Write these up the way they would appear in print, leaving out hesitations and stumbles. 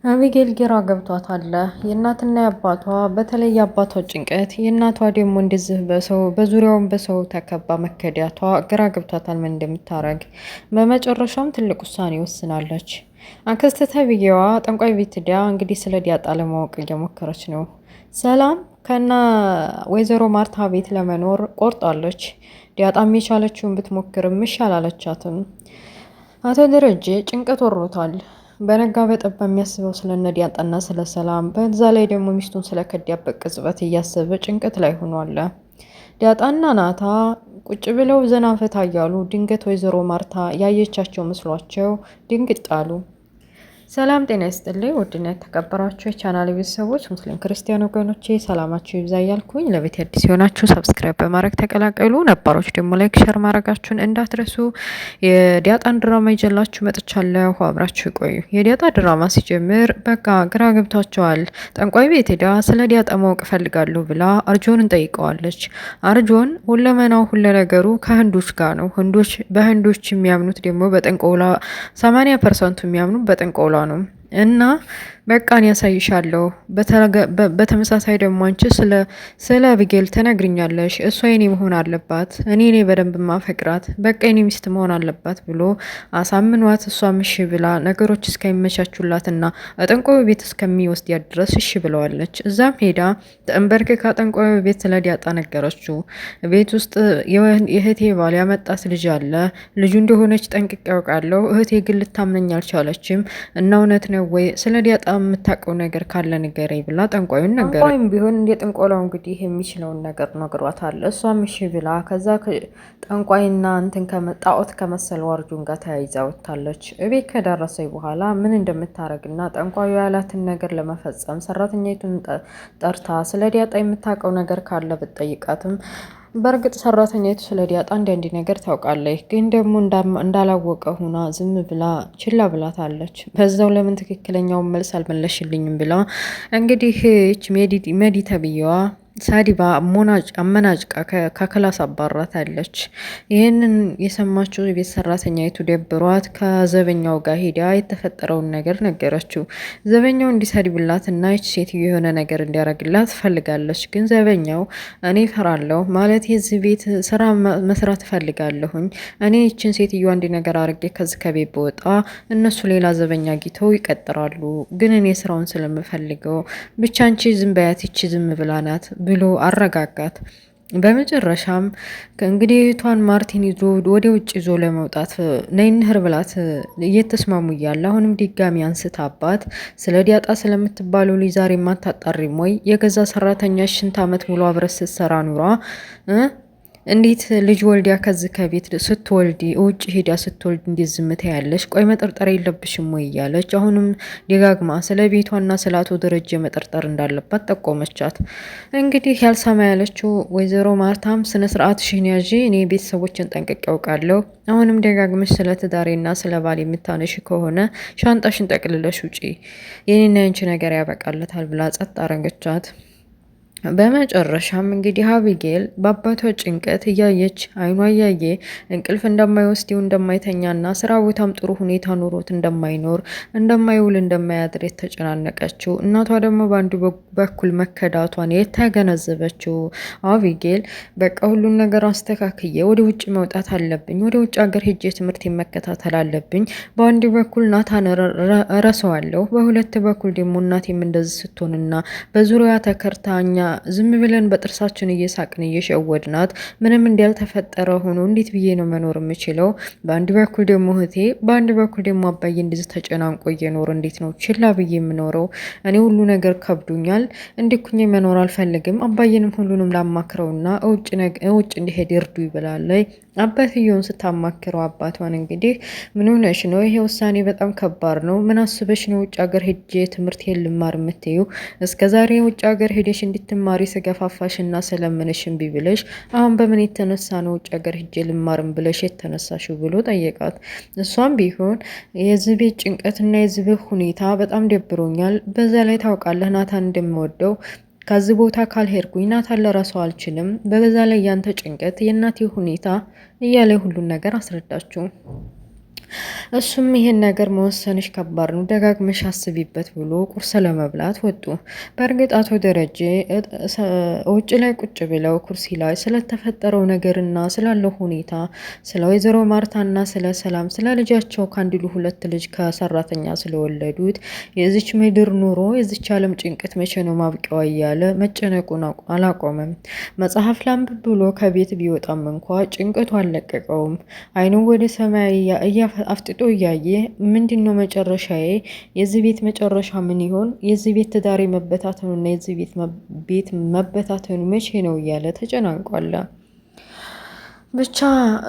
አቢጌል ግራ ገብቷታል። የእናትና የአባቷ በተለይ የአባቷ ጭንቀት፣ የእናቷ ደግሞ እንደዚህ በዙሪያውን በሰው ተከባ መከዳቷ ግራ ገብቷታል ምን እንደምታረግ። በመጨረሻም ትልቅ ውሳኔ ወስናለች። አክስት ተብዬዋ ጠንቋይ ቤት ሄዳ እንግዲህ ስለ ዲያጣ ለማወቅ እየሞከረች ነው። ሰላም ከና ወይዘሮ ማርታ ቤት ለመኖር ቆርጣለች። ዲያጣም የቻለችውን ብትሞክርም እሺ አላለቻትም። አቶ ደረጀ ጭንቀት ወሮታል። በነጋ በጠባ የሚያስበው ስለነ ዲያጣና ስለ ሰላም፣ በዛ ላይ ደግሞ ሚስቱን ስለከዳበት ቅጽበት እያሰበ ጭንቀት ላይ ሆኗል። ዲያጣና ናታ ቁጭ ብለው ዘና ፈታ እያሉ ድንገት ወይዘሮ ማርታ ያየቻቸው መስሏቸው ድንግጥ አሉ። ሰላም ጤና ይስጥልኝ ውድና የተከበራችሁ የቻናል ቤተሰቦች ሙስሊም ክርስቲያን ወገኖቼ ሰላማችሁ ይብዛ እያልኩኝ ለቤት አዲስ የሆናችሁ ሰብስክራይብ በማድረግ ተቀላቀሉ፣ ነባሮች ደግሞ ላይክ ሸር ማድረጋችሁን እንዳትረሱ። የዲያጣን ድራማ ይዤላችሁ መጥቻለሁ፣ አብራችሁ ቆዩ። የዲያጣ ድራማ ሲጀምር በቃ ግራ ገብቷቸዋል። ጠንቋይ ቤት ሄዳ ስለ ዲያጣ ማወቅ እፈልጋለሁ ብላ አርጆንን ጠይቀዋለች። አርጆን ሁለመናው ሁለ ነገሩ ከህንዶች ጋር ነው። በህንዶች የሚያምኑት ደግሞ በጥንቆላ 80% የሚያምኑት በጥንቆላ ነው እና በቃን ያሳይሻለሁ። በተመሳሳይ ደግሞ አንቺ ስለ አቢጌል ትነግሪኛለሽ። እሷ የኔ መሆን አለባት፣ እኔ በደንብ ማፈቅራት፣ በቃ የኔ ሚስት መሆን አለባት ብሎ አሳምኗት፣ እሷም እሺ ብላ ነገሮች እስከሚመቻቹላትና ጠንቋይ ቤት እስከሚወስዳት ድረስ እሺ ብለዋለች። እዛም ሄዳ ተንበርክካ ጠንቋይ ቤት ስለ ዲያጣ ነገረችው። ቤት ውስጥ የእህቴ ባል ያመጣት ልጅ አለ፣ ልጁ እንደሆነች ጠንቅቄ ያውቃለሁ። እህቴ ግን ልታምነኝ አልቻለችም እና እውነት ነው ወይ ስለ ዲያጣ የምታውቀው ነገር ካለ ንገረኝ ብላ ጠንቋዩን ነገር ጠንቋዩም ቢሆን እንደ ጥንቆላው እንግዲህ የሚችለውን ነገር ነግሯታል። እሷም እሺ ብላ ከዛ ጠንቋይና እንትን ከመጣኦት ከመሰለው አርጁን ጋር ተያይዛ ወጥታለች። እቤት ከደረሰች በኋላ ምን እንደምታረግና ጠንቋዩ ያላትን ነገር ለመፈጸም ሰራተኛይቱን ጠርታ ስለ ዲያጣ የምታውቀው ነገር ካለ ብትጠይቃትም በእርግጥ ሰራተኛይቱ ስለ ዲያጣ አንዳንድ ነገር ታውቃለች፣ ግን ደግሞ እንዳላወቀ ሁና ዝም ብላ ችላ ብላታለች። በዛው ለምን ትክክለኛውን መልስ አልመለሽልኝም ብላ እንግዲህ ሜዲ ተብዬዋ ሳዲባ አመናጭቃ ከክላስ አባራታለች። ይህንን የሰማችው የቤት ሰራተኛይቱ ደብሯት ከዘበኛው ጋር ሄዳ የተፈጠረውን ነገር ነገረችው። ዘበኛው እንዲሰድብላት እና ይች ሴትዮ የሆነ ነገር እንዲያደርግላት ትፈልጋለች። ግን ዘበኛው እኔ ፈራለሁ ማለት የዚህ ቤት ስራ መስራት እፈልጋለሁኝ፣ እኔ ይችን ሴትዮ አንድ ነገር አድርጌ ከዚህ ከቤት በወጣ እነሱ ሌላ ዘበኛ ጊተው ይቀጥራሉ፣ ግን እኔ ስራውን ስለምፈልገው ብቻ አንቺ ዝም በያት፣ ይች ዝም ብላ ናት ብሎ አረጋጋት። በመጨረሻም ከእንግዲህ እህቷን ማርቲን ይዞ ወደ ውጭ ይዞ ለመውጣት ነይንህር ብላት እየተስማሙ እያለ አሁንም ድጋሚ አንስታባት ስለ ዲያጣ ስለምትባለው ልጅ ዛሬ ማታጣሪም ወይ? የገዛ ሰራተኛ ሽንት ዓመት ሙሉ አብረት ስትሰራ ኑሯ እንዴት ልጅ ወልዲያ ከዚህ ከቤት ስትወልዲ ውጭ ሄዳ ስትወልድ እንዴት ዝምታ ያለሽ? ቆይ መጠርጠር የለብሽም ወይ እያለች አሁንም ደጋግማ ስለ ቤቷና ስለ አቶ ደረጀ መጠርጠር እንዳለባት ጠቆመቻት። እንግዲህ ያልሰማ ያለችው ወይዘሮ ማርታም ስነ ስርዓትሽን ያዢ፣ እኔ ቤተሰቦችን ጠንቅቄ ያውቃለሁ፣ አሁንም ደጋግመሽ ስለ ትዳሬና ስለ ባል የምታነሽ ከሆነ ሻንጣሽን ጠቅልለሽ ውጪ፣ የኔና ያንቺ ነገር ያበቃለታል ብላ ጸጥ አረገቻት። በመጨረሻም እንግዲህ አቢጌል በአባቷ ጭንቀት እያየች አይኗ እያየ እንቅልፍ እንደማይወስደው እንደማይተኛና ስራ ቦታም ጥሩ ሁኔታ ኑሮት እንደማይኖር እንደማይውል እንደማያድር የተጨናነቀችው እናቷ ደግሞ በአንዱ በኩል መከዳቷን የተገነዘበችው አቢጌል በቃ ሁሉን ነገር አስተካክዬ ወደ ውጭ መውጣት አለብኝ፣ ወደ ውጭ ሀገር ሄጄ ትምህርት መከታተል አለብኝ። በአንድ በኩል ናታን ረሰዋለሁ፣ በሁለት በኩል ደግሞ እናቴም እንደዚህ ስትሆንና በዙሪያ ተከርታኛ ዝም ብለን በጥርሳችን እየሳቅን እየሸወድናት ምንም እንዳልተፈጠረ ሆኖ እንዴት ብዬ ነው መኖር የምችለው? በአንድ በኩል ደግሞ እህቴ፣ በአንድ በኩል ደግሞ አባዬ እንደዚህ ተጨናንቆ እየኖር እንዴት ነው ችላ ብዬ የምኖረው? እኔ ሁሉ ነገር ከብዱኛል። እንዲኩኝ መኖር አልፈልግም። አባዬንም ሁሉንም ላማክረውና ውጭ እንዲሄድ ይርዱ ይብላለይ። አባትየውን ስታማክረው አባቷን እንግዲህ ምን ሆነሽ ነው? ይሄ ውሳኔ በጣም ከባድ ነው። ምን አስበሽ ነው ውጭ ሀገር ሄጄ ትምህርት ልማር የምትዩ? እስከዛሬ ውጭ ሀገር ሄደሽ እንድትማሪ ስገፋፋሽና ስለምንሽ እምቢ ብለሽ አሁን በምን የተነሳ ነው ውጭ ሀገር ሄጄ ልማርም ብለሽ የተነሳሽው ብሎ ጠየቃት። እሷም ቢሆን የዚህ ቤት ጭንቀትና የዚህ ቤት ሁኔታ በጣም ደብሮኛል። በዛ ላይ ታውቃለህ ናታን እንደምወደው ከዚህ ቦታ ካልሄድኩኝ ናታን ለራሷ አልችልም። በዛ ላይ ያንተ ጭንቀት የእናቴ ሁኔታ እያለ ሁሉን ነገር አስረዳችሁ። እሱም ይሄን ነገር መወሰንሽ ከባድ ነው፣ ደጋግመሽ አስቢበት ብሎ ቁርስ ለመብላት ወጡ። በእርግጥ አቶ ደረጀ ውጭ ላይ ቁጭ ብለው ኩርሲ ላይ ስለተፈጠረው ነገርና ስላለው ሁኔታ ስለ ወይዘሮ ማርታና ስለ ሰላም ስለ ልጃቸው ከአንድሉ ሁለት ልጅ ከሰራተኛ ስለወለዱት የዚች ምድር ኑሮ የዚች ዓለም ጭንቀት መቼ ነው ማብቂያዋ እያለ መጨነቁን አላቆመም። መጽሐፍ ላንብብ ብሎ ከቤት ቢወጣም እንኳ ጭንቀቱ አልለቀቀውም። አይኑ ወደ ሰማይ አፍጥጦ እያየ ምንድን ነው መጨረሻዬ? የዚህ ቤት መጨረሻ ምን ይሆን? የዚህ ቤት ትዳሬ መበታተኑና የዚህ ቤት መበታተኑ መቼ ነው እያለ ተጨናንቋል። ብቻ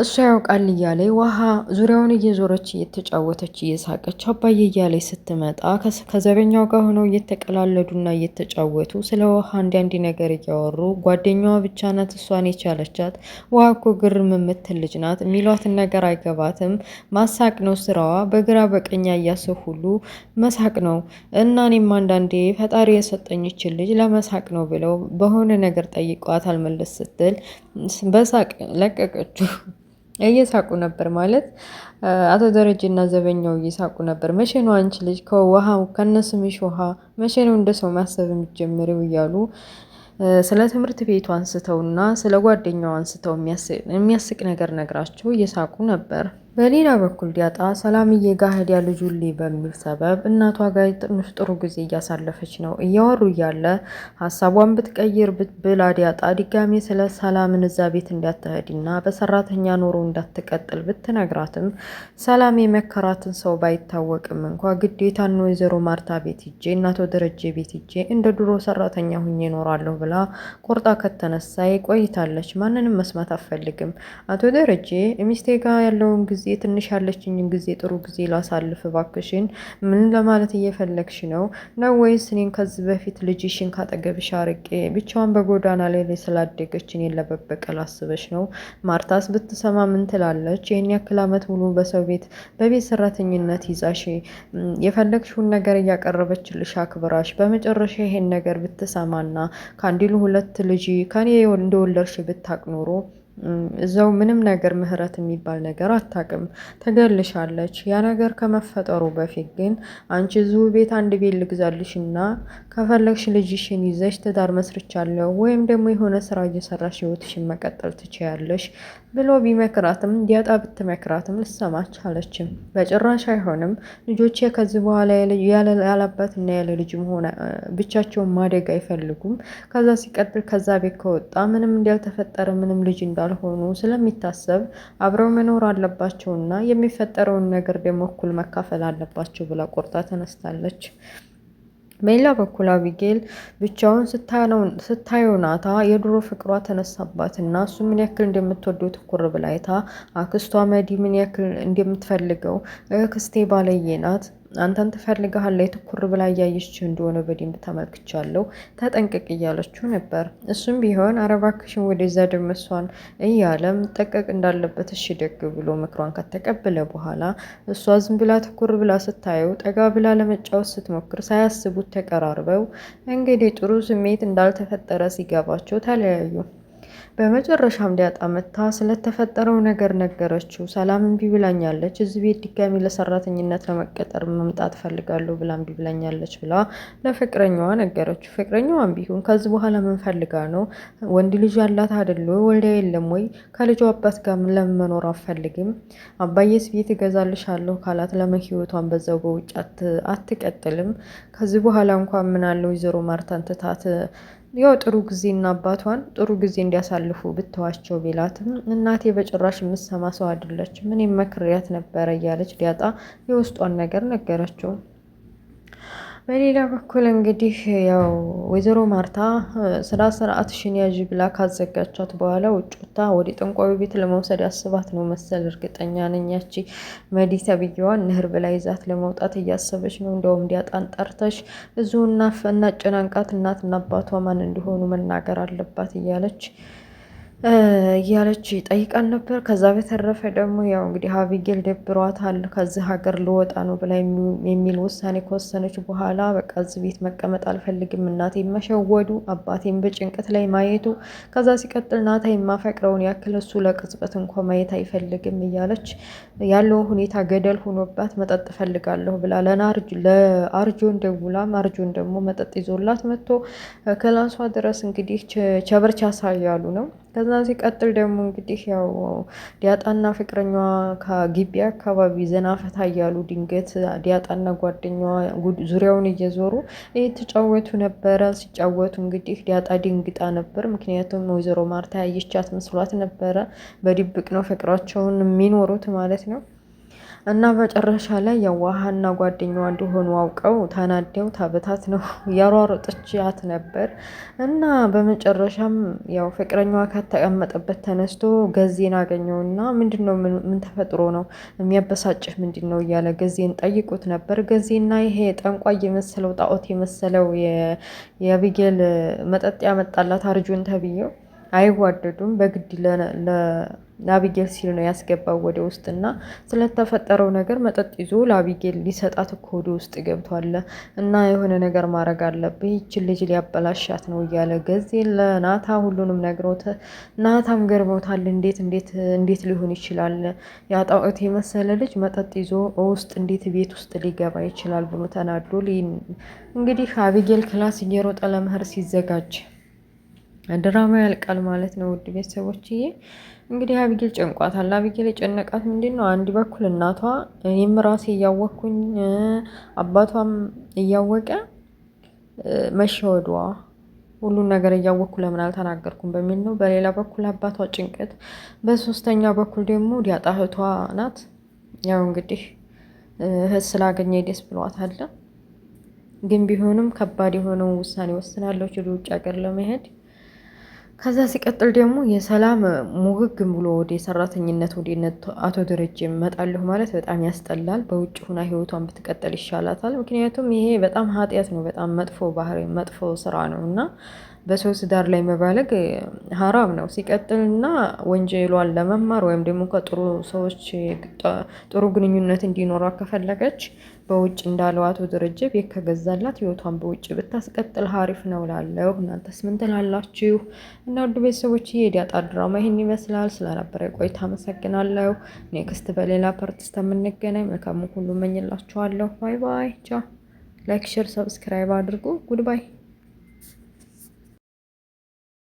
እሷ ያውቃል እያለ ውሃ ዙሪያውን እየዞረች እየተጫወተች እየሳቀች አባዬ እያለች ስትመጣ ከዘበኛው ጋር ሆነው እየተቀላለዱና እየተጫወቱ ስለ ውሃ አንዳንድ ነገር እያወሩ ጓደኛዋ ብቻ ናት እሷን የቻለቻት፣ ውሃ እኮ ግርም የምትል ልጅ ናት፣ የሚሏትን ነገር አይገባትም፣ ማሳቅ ነው ስራዋ፣ በግራ በቀኛ እያሰብ ሁሉ መሳቅ ነው እና እኔም አንዳንዴ ፈጣሪ የሰጠኝችን ልጅ ለመሳቅ ነው ብለው በሆነ ነገር ጠይቋት አልመለስ ስትል በሳቅ ለቀቀችው። እየሳቁ ነበር ማለት አቶ ደረጀና ዘበኛው እየሳቁ ነበር። መቼ ነው አንቺ ልጅ ከውሃው ከነስምሽ ውሃ መቼ ነው እንደ ሰው ማሰብ የሚጀምረው እያሉ ስለ ትምህርት ቤቱ አንስተውና ስለ ጓደኛው አንስተው የሚያስቅ ነገር ነግራቸው እየሳቁ ነበር። በሌላ በኩል ዲያጣ ሰላምዬ ጋር ሄዳ ልጁን በሚል ሰበብ እናቷ ጋር ትንሽ ጥሩ ጊዜ እያሳለፈች ነው። እያወሩ እያለ ሀሳቧን ብትቀይር ብላ ዲያጣ ድጋሜ ስለ ሰላምን እዛ ቤት እንዳትሄድና በሰራተኛ ኑሮ እንዳትቀጥል ብትነግራትም ሰላም የመከራትን ሰው ባይታወቅም እንኳ ግዴታ ነው ወይዘሮ ማርታ ቤት ሂጄ እናቶ ደረጀ ቤት ሂጄ እንደ ድሮ ሰራተኛ ሁኜ እኖራለሁ ብላ ቆርጣ ከተነሳይ ቆይታለች። ማንንም መስማት አትፈልግም። አቶ ደረጀ ሚስቴ ጋር ያለውን ጊዜ ትንሽ ያለችኝን ጊዜ ጥሩ ጊዜ ላሳልፍ ባክሽን፣ ምን ለማለት እየፈለግሽ ነው ወይስ እኔን ከዚህ በፊት ልጅሽን ካጠገብሽ አርቄ ብቻዋን በጎዳና ላይ ስላደገች እኔን ለመበቀል አስበሽ ነው? ማርታስ ብትሰማ ምን ትላለች? ይህን ያክል ዓመት ሙሉ በሰው ቤት በቤት ሰራተኝነት ይዛሽ የፈለግሽውን ነገር እያቀረበችልሽ አክብራሽ በመጨረሻ ይሄን ነገር ብትሰማና ከአንዲሉ ሁለት ልጅ ከኔ እንደወለድሽ ብታቅ ኖሮ እዛው ምንም ነገር ምህረት የሚባል ነገር አታውቅም፣ ተገልሻለች። ያ ነገር ከመፈጠሩ በፊት ግን አንቺ እዚሁ ቤት አንድ ቤት ልግዛልሽና ከፈለግሽ ልጅሽን ይዘሽ ትዳር መስርቻለሁ ወይም ደግሞ የሆነ ስራ እየሰራሽ ህይወትሽን መቀጠል ትችያለሽ ብሎ ቢመክራትም ዲያጣ ብትመክራትም ልሰማች አለችም። በጭራሽ አይሆንም፣ ልጆቼ ከዚህ በኋላ ያለ አባትና ያለ ልጅም ሆነ ብቻቸውን ማደግ አይፈልጉም። ከዛ ሲቀጥል ከዛ ቤት ከወጣ ምንም እንዳልተፈጠረ ምንም ልጅ እንዳልሆኑ ስለሚታሰብ አብረው መኖር አለባቸውና የሚፈጠረውን ነገር ደግሞ እኩል መካፈል አለባቸው ብላ ቆርጣ ተነስታለች። በሌላ በኩል አቢጌል ብቻውን ስታየው ናታ የድሮ ፍቅሯ ተነሳባትና እሱ ምን ያክል እንደምትወደው ትኩር ብላ አይታ አክስቷ መዲ ምን ያክል እንደምትፈልገው ክስቴ ባለየ ናት፣ አንተን ትፈልግሃለች፣ ትኩር ብላ እያየች እንደሆነ በደንብ ተመልክቻለሁ፣ ተጠንቅቅ እያለችው ነበር። እሱም ቢሆን አረባክሽን ወደዛ ደመሷን እያለም ጠቀቅ እንዳለበት እሺ ደግ ብሎ ምክሯን ከተቀበለ በኋላ እሷ ዝም ብላ ትኩር ብላ ስታየው ጠጋ ብላ ለመጫወት ስትሞክር ሳያስቡት ተቀራርበው እንግዲህ ጥሩ ስሜት እንዳልተፈጠረ ሲገባቸው ተለያዩ። በመጨረሻም ዲያጣ መታ ስለተፈጠረው ነገር ነገረችው። ሰላም እምቢ ብላኛለች፣ እዚህ ቤት ድጋሚ ለሰራተኝነት ለመቀጠር መምጣት ፈልጋለሁ ብላ እምቢ ብላኛለች ብላ ለፍቅረኛዋ ነገረችው። ፍቅረኛዋም ቢሆን ከዚህ በኋላ ምን ፈልጋ ነው? ወንድ ልጅ ያላት አይደል? ወልዳ የለም ወይ? ከልጇ አባት ጋር ለምን መኖር አትፈልግም? አባዬስ ቤት እገዛልሻለሁ ካላት ለምን ህይወቷን በዛው በውጭ አትቀጥልም? ከዚህ በኋላ እንኳን ምን አለው ወይዘሮ ማርታን ትታት ያው ጥሩ ጊዜና አባቷን ጥሩ ጊዜ እንዲያሳልፉ ብትዋቸው ቢላትም እናቴ በጭራሽ የምትሰማ ሰው አይደለችም፣ እኔም መክሬያት ነበረ እያለች ዲያጣ የውስጧን ነገር ነገረችው። በሌላ በኩል እንግዲህ ያው ወይዘሮ ማርታ ስርዓትሽን ያዥ ብላ ካዘጋቻት በኋላ ውጭ ወጥታ ወደ ጠንቋዩ ቤት ለመውሰድ ያስባት ነው መሰል። እርግጠኛ ነኝ ያቺ መዲ ተብዬዋን ንህር ብላ ይዛት ለመውጣት እያሰበች ነው። እንደውም ዲያጣን ጠርተሽ እዚሁና እናጨናንቃት፣ እናትና አባቷ ማን እንደሆኑ መናገር አለባት እያለች እያለች ጠይቃን ነበር። ከዛ በተረፈ ደግሞ ያው እንግዲህ አቢጌል ደብሯታል፣ ከዚህ ሀገር ልወጣ ነው ብላ የሚል ውሳኔ ከወሰነች በኋላ በቃ እዚህ ቤት መቀመጥ አልፈልግም፣ እናቴ መሸወዱ፣ አባቴን በጭንቀት ላይ ማየቱ፣ ከዛ ሲቀጥል ናታ የማፈቅረውን ያክል እሱ ለቅጽበት እንኳ ማየት አይፈልግም እያለች ያለው ሁኔታ ገደል ሆኖባት መጠጥ ፈልጋለሁ ብላ ለአርጆን ደውላ አርጆን ደግሞ መጠጥ ይዞላት መጥቶ ክላሷ ድረስ እንግዲህ ቸበርቻሳ እያሉ ነው። ከዛ ሲቀጥል ደግሞ እንግዲህ ያው ዲያጣና ፍቅረኛዋ ከግቢ አካባቢ ዘና ፈታ እያሉ ድንገት ዲያጣና ጓደኛዋ ዙሪያውን እየዞሩ እየተጫወቱ ነበረ። ሲጫወቱ እንግዲህ ዲያጣ ድንግጣ ነበር። ምክንያቱም ወይዘሮ ማርታ ያየቻት መስሏት ነበረ። በድብቅ ነው ፍቅራቸውን የሚኖሩት ማለት ነው። እና መጨረሻ ላይ የዋሃና ጓደኛዋ እንደሆኑ አውቀው ተናደው ታበታት ነው ያሯሯጠቻት ነበር። እና በመጨረሻም ያው ፍቅረኛዋ ከተቀመጠበት ተነስቶ ገዜን አገኘውና ምንድነው ምን ተፈጥሮ ነው የሚያበሳጭህ ምንድነው እያለ ገዜን ጠይቁት ነበር። ገዜና ይሄ ጠንቋይ የመሰለው ጣዖት የመሰለው የአቢጌል መጠጥ ያመጣላት አርጁን ተብዬው አይዋደዱም። በግድ ለአቢጌል ሲል ነው ያስገባው ወደ ውስጥ እና ስለተፈጠረው ነገር መጠጥ ይዞ ለአቢጌል ሊሰጣት እኮ ወደ ውስጥ ገብቷል እና የሆነ ነገር ማድረግ አለብህ፣ ይችን ልጅ ሊያበላሻት ነው እያለ ገዜ ለናታ ሁሉንም ነግሮት፣ ናታም ገርሞታል። እንዴት ሊሆን ይችላል ያጣውት የመሰለ ልጅ መጠጥ ይዞ ውስጥ እንዴት ቤት ውስጥ ሊገባ ይችላል ብሎ ተናዶ እንግዲህ አቢጌል ክላስ እየሮጠ ለመሄድ ሲዘጋጅ ድራማ ያልቃል ማለት ነው። ውድ ቤተሰቦችዬ እንግዲህ አቢጌል ጨንቋታል። አቢጌል የጨነቃት ምንድን ነው? አንድ በኩል እናቷ እኔም ራሴ እያወቅኩኝ አባቷም እያወቀ መሸወዷ፣ ሁሉን ነገር እያወቅኩ ለምን አልተናገርኩም በሚል ነው። በሌላ በኩል አባቷ ጭንቀት፣ በሶስተኛ በኩል ደግሞ ዲያጣ እህቷ ናት። ያው እንግዲህ እህት ስላገኘ ደስ ብሏታል። ግን ቢሆንም ከባድ የሆነው ውሳኔ ወስናለች ወደ ውጭ ሀገር ለመሄድ። ከዛ ሲቀጥል ደግሞ የሰላም ሙግግ ብሎ ወደ ሰራተኝነት ወደ አቶ ደረጀ እመጣለሁ ማለት በጣም ያስጠላል። በውጭ ሁና ህይወቷን ብትቀጠል ይሻላታል። ምክንያቱም ይሄ በጣም ኃጢአት ነው፣ በጣም መጥፎ ባህሪ፣ መጥፎ ስራ ነው እና በሰው ትዳር ላይ መባለግ ሀራም ነው። ሲቀጥልና ወንጀሏን ለመማር ወይም ደግሞ ከጥሩ ሰዎች ጥሩ ግንኙነት እንዲኖሯት ከፈለገች በውጭ እንዳለው አቶ ደረጀ ቤት ከገዛላት ህይወቷን በውጭ ብታስቀጥል ሀሪፍ ነው ላለው። እናንተስ ምን ትላላችሁ? እና ውድ ቤተሰቦች የዲያጣ ድራማ ይህን ይመስላል። ስለነበረ ቆይታ አመሰግናለሁ። ኔክስት በሌላ ፓርት እስከምንገናኝ መልካሙ ሁሉ እመኝላችኋለሁ። ባይ ባይ። ቻው። ላይክ፣ ሼር፣ ሰብስክራይብ አድርጉ። ጉድ ባይ።